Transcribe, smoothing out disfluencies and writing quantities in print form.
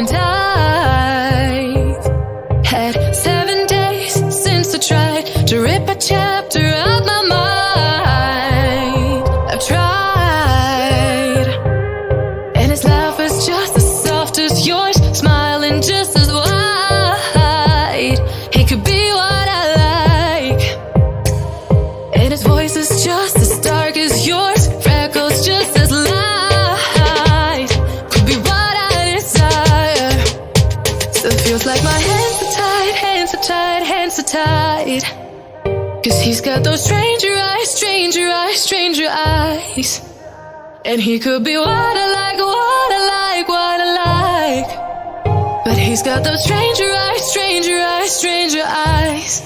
And I've had 7 days since I tried to rip a chapter out my mind. I've tried, and his laugh is just as soft as yours, smiling just as wide. He could be what I like, and his voice is just as dark as yours, freckles just as light. Could be what I desire. Still feels like my hands are tied, hands are tied, hands are tied. 'Cause he's got those stranger eyes, stranger eyes, stranger eyes. And he could be what I like, what I like, what I like. But he's got those stranger eyes, stranger eyes, stranger eyes.